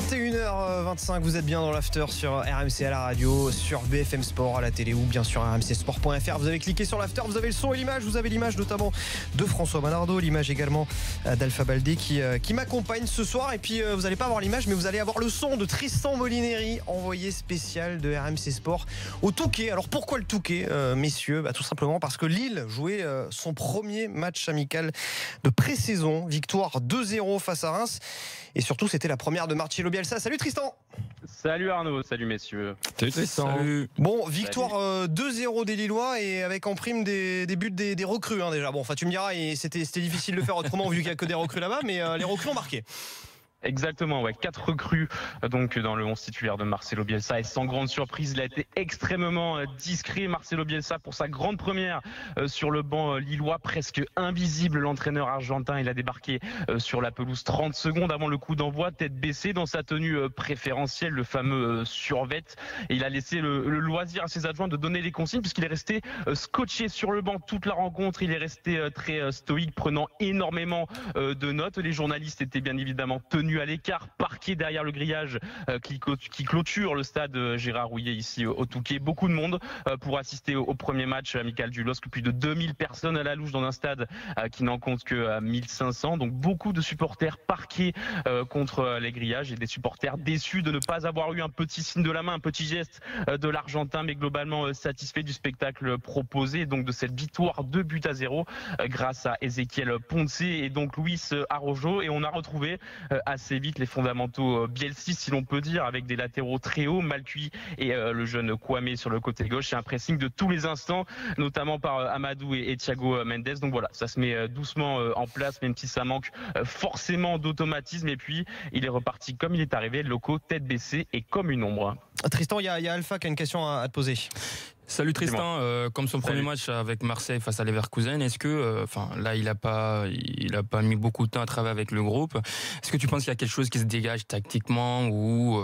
21h25, vous êtes bien dans l'after sur RMC à la radio, sur BFM Sport à la télé ou bien sur rmcsport.fr. Vous avez cliqué sur l'after, vous avez le son et l'image, vous avez l'image notamment de François Manardo, l'image également d'Alpha Baldé qui m'accompagne ce soir. Et puis vous n'allez pas avoir l'image, mais vous allez avoir le son de Tristan Molineri, envoyé spécial de RMC Sport au Touquet. Alors pourquoi le Touquet, messieurs? Tout simplement parce que Lille jouait son premier match amical de pré-saison, victoire 2-0 face à Reims. Et surtout, c'était la première de Marcelo Bielsa. Salut Tristan. Salut Arnaud, salut messieurs. Salut Tristan. Salut. Bon, victoire 2-0 des Lillois et avec en prime des buts des recrues déjà. Bon, enfin tu me diras, c'était difficile de faire autrement vu qu'il n'y a que des recrues là-bas, mais les recrues ont marqué. Exactement, ouais, 4 recrues donc dans le 11 titulaire de Marcelo Bielsa et sans grande surprise, il a été extrêmement discret. Marcelo Bielsa pour sa grande première sur le banc lillois, presque invisible. L'entraîneur argentin, il a débarqué sur la pelouse 30 secondes avant le coup d'envoi, tête baissée dans sa tenue préférentielle, le fameux survêt. Et il a laissé le loisir à ses adjoints de donner les consignes puisqu'il est resté scotché sur le banc toute la rencontre. Il est resté très stoïque, prenant énormément de notes. Les journalistes étaient bien évidemment tenus à l'écart, parqué derrière le grillage qui clôture le stade Gérard Houllier ici au Touquet. Beaucoup de monde pour assister au premier match amical du LOSC. Plus de 2000 personnes à la louche dans un stade qui n'en compte que 1500. Donc beaucoup de supporters parqués contre les grillages et des supporters déçus de ne pas avoir eu un petit signe de la main, un petit geste de l'Argentin, mais globalement satisfaits du spectacle proposé, donc de cette victoire 2-0 grâce à Ezequiel Ponce et donc Luis Araujo. Et on a retrouvé assez vite les fondamentaux bielsistes, si l'on peut dire, avec des latéraux très hauts, mal cuits et le jeune Kwame sur le côté gauche et un pressing de tous les instants, notamment par Amadou et Thiago Mendes. Donc voilà, ça se met doucement en place, même si ça manque forcément d'automatisme. Et puis il est reparti comme il est arrivé, Loco, tête baissée et comme une ombre. Tristan, il y a Alpha qui a une question à te poser. Salut Tristan, comme son premier match avec Marseille face à Leverkusen, est-ce que, là il a pas mis beaucoup de temps à travailler avec le groupe. Est-ce que tu penses qu'il y a quelque chose qui se dégage tactiquement ou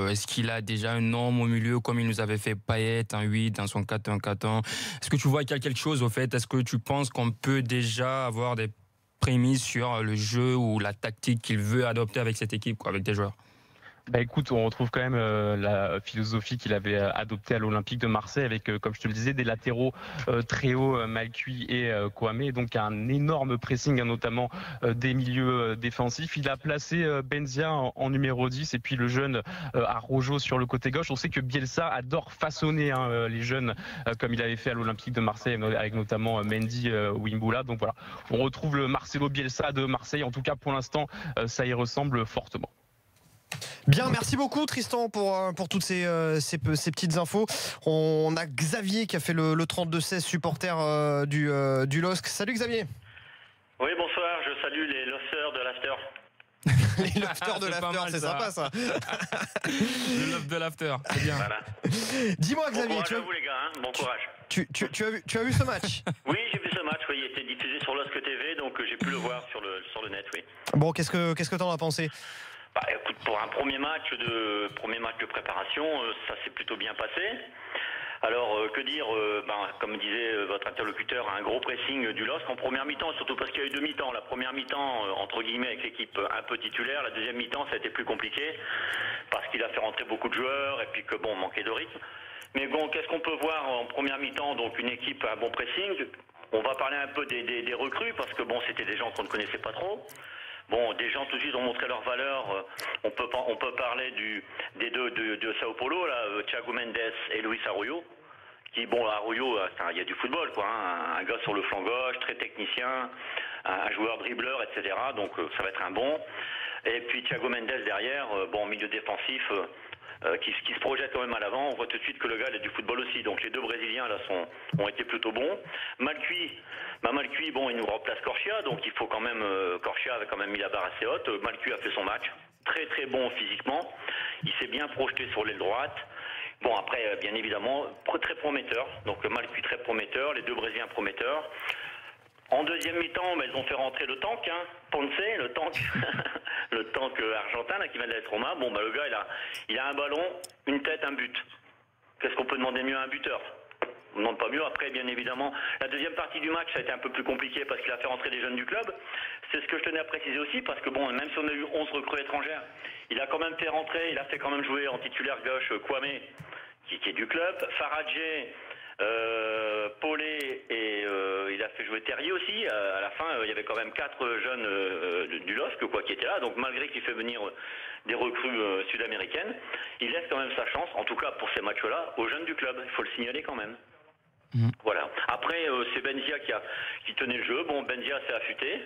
est-ce qu'il a déjà un norme au milieu comme il nous avait fait Payet, un 8 dans son 4-1-4-1. Est-ce que tu vois qu'il y a quelque chose au fait? Est-ce que tu penses qu'on peut déjà avoir des prémices sur le jeu ou la tactique qu'il veut adopter avec cette équipe, avec des joueurs? Écoute, on retrouve quand même la philosophie qu'il avait adoptée à l'Olympique de Marseille avec, comme je te le disais, des latéraux très hauts, mal cuits et Kwame, donc un énorme pressing, notamment des milieux défensifs. Il a placé Benzia en numéro 10 et puis le jeune Araujo sur le côté gauche. On sait que Bielsa adore façonner les jeunes comme il avait fait à l'Olympique de Marseille avec notamment Mendy ou Imbula. Donc voilà, on retrouve le Marcelo Bielsa de Marseille. En tout cas, pour l'instant, ça y ressemble fortement. Bien, merci beaucoup Tristan pour toutes ces petites infos. On a Xavier qui a fait le 32-16 supporter du LOSC. Salut Xavier. Oui, bonsoir, je salue les lofters de l'after. Les lofters de l'after, c'est sympa ça. Le loft de l'after, c'est bien. Voilà. Dis-moi Xavier, bon courage à vous les gars, hein. Bon courage. Tu as vu ce match? Oui, j'ai vu ce match, oui, il était diffusé sur LOSC TV, donc j'ai pu le voir sur le net, oui. Bon, qu'est-ce que t'en as pensé? Écoute, pour un premier match de préparation, ça s'est plutôt bien passé. Alors, que dire, comme disait votre interlocuteur, un gros pressing du LOSC en première mi-temps, surtout parce qu'il y a eu deux mi-temps. La première mi-temps, entre guillemets, avec l'équipe un peu titulaire. La deuxième mi-temps, ça a été plus compliqué parce qu'il a fait rentrer beaucoup de joueurs et puis que, bon, on manquait de rythme. Mais bon, qu'est-ce qu'on peut voir en première mi-temps? Donc, une équipe à bon pressing. On va parler un peu des recrues parce que, bon, c'était des gens qu'on ne connaissait pas trop. Bon, des gens tout de suite ont montré leur valeur. On peut parler des deux de Sao Paulo, là, Thiago Mendes et Luis Arroyo. Arroyo, il y a du football, quoi. Hein, un gars sur le flanc gauche, très technicien, un joueur dribbleur, etc. Donc ça va être un bon. Et puis Thiago Mendes derrière, milieu défensif. Qui se projette quand même à l'avant. On voit tout de suite que le gars il a du football aussi. Donc les deux Brésiliens là ont été plutôt bons. Malcuit, il nous remplace Corchia, donc il faut quand même Corchia avait quand même mis la barre assez haute. Malcuit a fait son match, très très bon physiquement. Il s'est bien projeté sur l'aile droite. Bon après bien évidemment très prometteur. Donc Malcuit très prometteur, les deux Brésiliens prometteurs. En deuxième mi-temps, ils ont fait rentrer le tank, Ponce, le tank, le tank argentin là, qui vient de l'AS Roma. Le gars, il a un ballon, une tête, un but. Qu'est-ce qu'on peut demander mieux à un buteur? on ne demande pas mieux. Après, bien évidemment, la deuxième partie du match, ça a été un peu plus compliqué parce qu'il a fait rentrer des jeunes du club. C'est ce que je tenais à préciser aussi, parce que bon, même si on a eu 11 recrues étrangères, il a quand même fait rentrer, il a fait quand même jouer en titulaire gauche Kwame, qui est du club, Faradjé, Paulet et il a fait jouer Terrier aussi. À la fin, il y avait quand même 4 jeunes du LOSC qui étaient là. Donc malgré qu'il fait venir des recrues sud-américaines, il laisse quand même sa chance, en tout cas pour ces matchs-là, aux jeunes du club. Il faut le signaler quand même. Voilà. Après, c'est Benzia qui tenait le jeu. Bon, Benzia s'est affûté.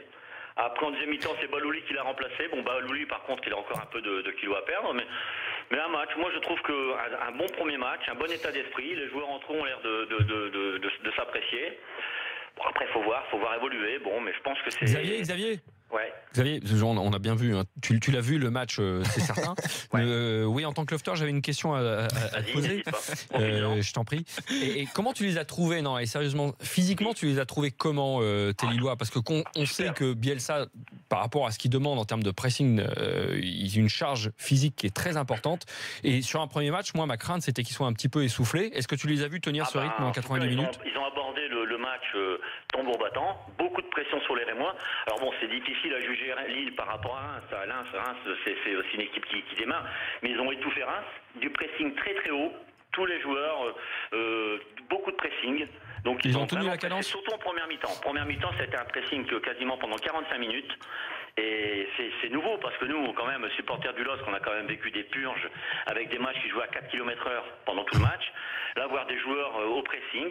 Après, en deuxième mi-temps, c'est Balouli qui l'a remplacé. Bon, Balouli, par contre, il a encore un peu de kilos à perdre. Mais un match, moi, je trouve qu'un bon premier match, un bon état d'esprit. Les joueurs entre eux ont l'air de s'apprécier. Bon, après, il faut voir évoluer. Bon, mais je pense que c'est... Xavier Ouais. Xavier, on a bien vu, hein. Tu l'as vu le match, c'est certain. Ouais. Oui, en tant que lofter, j'avais une question à te poser. Je t'en prie. Et comment tu les as trouvés? Non, et sérieusement, physiquement, tu les as trouvés comment, tes Lillois? Parce que on sait que Bielsa, par rapport à ce qu'il demande en termes de pressing, il a une charge physique qui est très importante. Et sur un premier match, moi, ma crainte, c'était qu'ils soient un petit peu essoufflés. Est-ce que tu les as vus tenir ce rythme en 90 minutes? Ils ont abordé le match tambour battant, beaucoup de pression sur les Rémois. Alors bon, c'est difficile à juger Lille par rapport à Reims. Reims, c'est aussi une équipe qui démarre, mais ils ont étouffé Reims, du pressing très très haut, tous les joueurs, beaucoup de pressing. Donc ils ont tenu la cadence. Surtout en première mi-temps. Première mi-temps, c'était un pressing quasiment pendant 45 minutes. Et c'est nouveau parce que nous, quand même, supporters du LOSC, on a quand même vécu des purges avec des matchs qui jouaient à 4 km/h pendant tout le match. Là, voir des joueurs au pressing,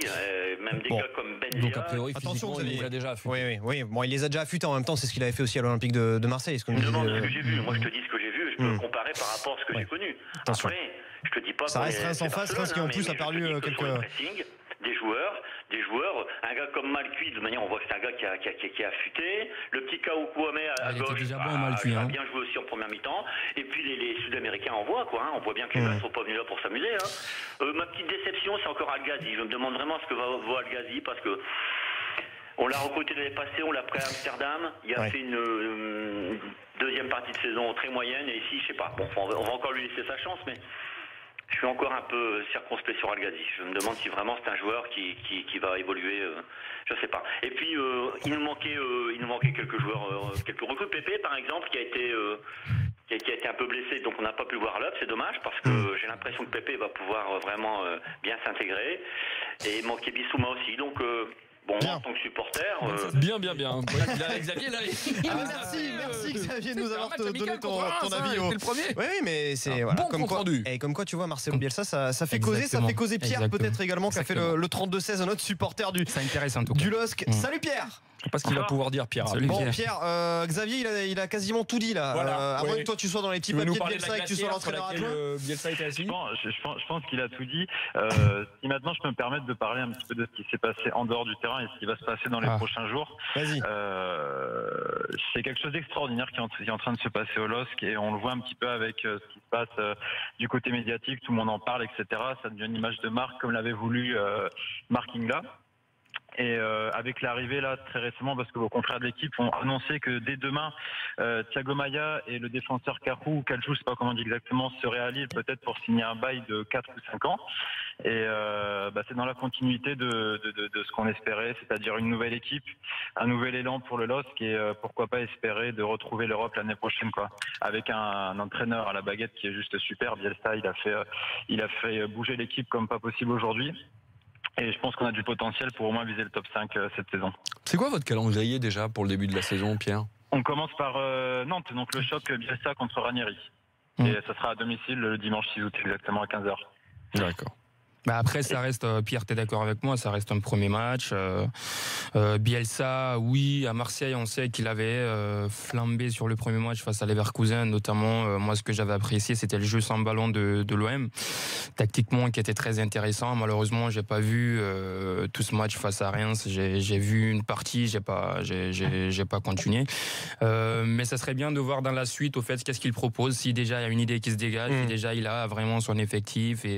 même des gars comme Benzia. Donc, a priori, attention, il l'a déjà affûté. Oui. Bon, il les a déjà affûtés en même temps, c'est ce qu'il avait fait aussi à l'Olympique de Marseille. Tu me demandes ce que j'ai vu. Moi, je te dis ce que j'ai vu. Je peux comparer par rapport à ce que j'ai connu. Attention. Après, je te dis pas. Ça reste Reims en face, Reims qui en plus a perdu quelques. Des joueurs, un gars comme Malcuit, de manière on voit que c'est un gars qui est affûté, le petit Kao Kwame à gauche a bien joué aussi en première mi-temps, et puis les Sud-Américains en voient quoi, hein. On voit bien que les gars ne sont pas venus là pour s'amuser. Hein. Ma petite déception, c'est encore Al-Ghazi. Je me demande vraiment ce que va Al-Ghazi, parce que on l'a recruté l'année passée, on l'a pris à Amsterdam, il a fait une deuxième partie de saison très moyenne, et ici, je sais pas, bon, on va encore lui laisser sa chance, mais je suis encore un peu circonspect sur Al-Ghazi. Je me demande si vraiment c'est un joueur qui va évoluer. Je sais pas. Et puis il nous manquait quelques joueurs, quelques recrues. Pépé par exemple qui a été un peu blessé, donc on n'a pas pu voir l'œuvre. C'est dommage parce que j'ai l'impression que Pépé va pouvoir vraiment bien s'intégrer. Et il manquait Bissouma aussi. Donc bon, en tant que supporter... Bien. Xavier, là... merci Xavier de nous avoir donné ton avis. Le premier. Oui, mais c'est bon comme quoi tu vois Marcelo Bielsa, ça fait causer, ça fait causer Pierre peut-être également, qui a fait le 32-16, un autre supporter du LOSC. Salut Pierre. Je sais pas ce qu'il va pouvoir dire, Pierre. Bon, Pierre, Xavier, il a quasiment tout dit là. Voilà, à moins que toi tu sois dans les petits papiers de Bielsa et que tu sois l'entraîneur adjoint. Bielsa était assis. Je pense qu'il a tout dit. Si maintenant je peux me permettre de parler un petit peu de ce qui s'est passé en dehors du terrain et ce qui va se passer dans les prochains jours. Vas-y. C'est quelque chose d'extraordinaire qui est en train de se passer au LOSC, et on le voit un petit peu avec ce qui se passe du côté médiatique. Tout le monde en parle, etc. Ça devient une image de marque comme l'avait voulu Marc Ingla. Et avec l'arrivée là très récemment, parce que vos confrères de l'équipe ont annoncé que dès demain, Thiago Maia et le défenseur Karou, Kalchou, je sais pas comment on dit exactement, seraient à Lille peut-être pour signer un bail de 4 ou 5 ans. Et c'est dans la continuité de ce qu'on espérait, c'est-à-dire une nouvelle équipe, un nouvel élan pour le LOSC, et pourquoi pas espérer de retrouver l'Europe l'année prochaine, quoi. Avec un entraîneur à la baguette qui est juste super. Bielsa, il a fait bouger l'équipe comme pas possible aujourd'hui. Et je pense qu'on a du potentiel pour au moins viser le top 5 cette saison. C'est quoi votre calendrier déjà pour le début de la saison, Pierre? On commence par Nantes, donc le choc Bielsa contre Ranieri. Et ça sera à domicile le dimanche 6 août, exactement à 15h. D'accord. Après, ça reste, Pierre, t'es d'accord avec moi, ça reste un premier match. Bielsa, oui, à Marseille, on sait qu'il avait flambé sur le premier match face à Leverkusen, notamment. Moi, ce que j'avais apprécié, c'était le jeu sans ballon de l'OM, tactiquement, qui était très intéressant. Malheureusement, j'ai pas vu tout ce match face à Reims. J'ai vu une partie, j'ai pas continué. Mais ça serait bien de voir dans la suite, au fait, qu'est-ce qu'il propose. Si déjà il y a une idée qui se dégage, si déjà il a vraiment son effectif et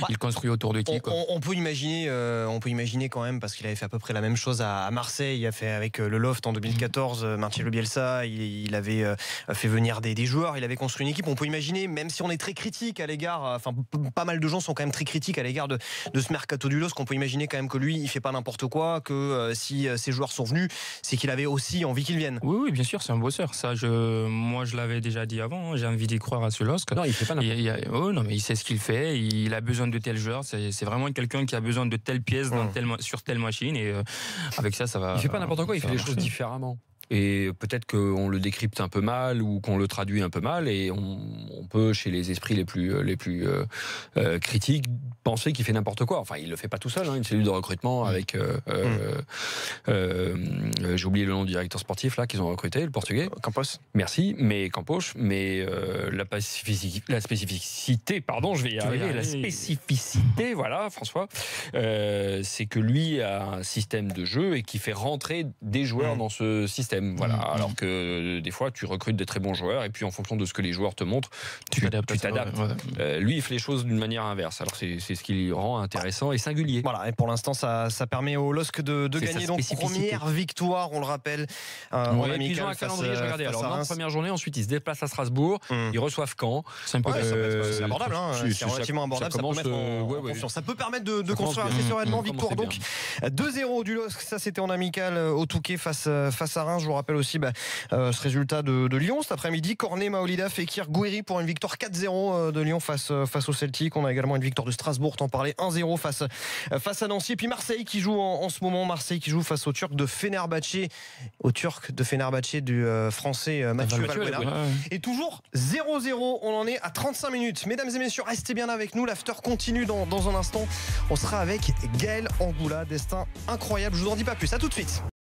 il construit construit autour de qui, quoi. On peut imaginer quand même, parce qu'il avait fait à peu près la même chose à Marseille. Il a fait avec le Loft en 2014, Marcelo Bielsa. Il avait fait venir des joueurs. Il avait construit une équipe. On peut imaginer, même si on est très critique à l'égard, enfin pas mal de gens sont quand même très critiques à l'égard de ce mercato du LOSC, qu'on peut imaginer quand même que lui, il fait pas n'importe quoi, que si ces joueurs sont venus, c'est qu'il avait aussi envie qu'ils viennent. Oui, bien sûr, c'est un bosseur. Ça, moi, je l'avais déjà dit avant. J'ai envie d'y croire à ce LOSC. Non, il fait pas n'importe quoi. Non, mais il sait ce qu'il fait. Il a besoin de tels joueurs. C'est vraiment quelqu'un qui a besoin de telles pièces sur telle machine. Et avec ça va. Il fait pas n'importe quoi. Il fait les choses différemment. Et peut-être qu'on le décrypte un peu mal ou qu'on le traduit un peu mal, et on peut, chez les esprits les plus critiques, penser qu'il fait n'importe quoi. Enfin, il le fait pas tout seul. Une cellule de recrutement avec j'ai oublié le nom du directeur sportif là qu'ils ont recruté, le portugais. Campos. Merci, mais Campos. Mais la spécificité, pardon, je vais y arriver. La spécificité, voilà, François, c'est que lui a un système de jeu et qui fait rentrer des joueurs dans ce système. Voilà. Alors que des fois, tu recrutes des très bons joueurs et puis en fonction de ce que les joueurs te montrent, tu t'adaptes. Lui, il fait les choses d'une manière inverse. Alors c'est ce qui le rend intéressant et singulier. Voilà. Et pour l'instant, ça permet au LOSC de gagner. Donc première victoire, on le rappelle. En amical, ils ont un calendrier. Je regardais. Alors dans la première journée, ensuite ils se déplacent à Strasbourg. Ils reçoivent Caen. C'est abordable. C'est relativement abordable. Ça peut mettre en confiance. Ça peut permettre de construire assez sereinement. Victoire donc 2-0 du LOSC. Ça, c'était en amical au Touquet face à Reims. Je vous rappelle aussi ce résultat de Lyon cet après-midi. Cornet, Maolida, Fekir, Gouiri pour une victoire 4-0 de Lyon face au Celtic. On a également une victoire de Strasbourg, t'en parlais, 1-0 face à Nancy. Et puis Marseille qui joue en ce moment. Marseille qui joue face au Turc de Fenerbahçe. Du français Mathieu Valbuena. Et toujours 0-0. On en est à 35 minutes. Mesdames et messieurs, restez bien avec nous. L'after continue dans un instant. On sera avec Gaël Angoula. Destin incroyable. Je vous en dis pas plus. À tout de suite.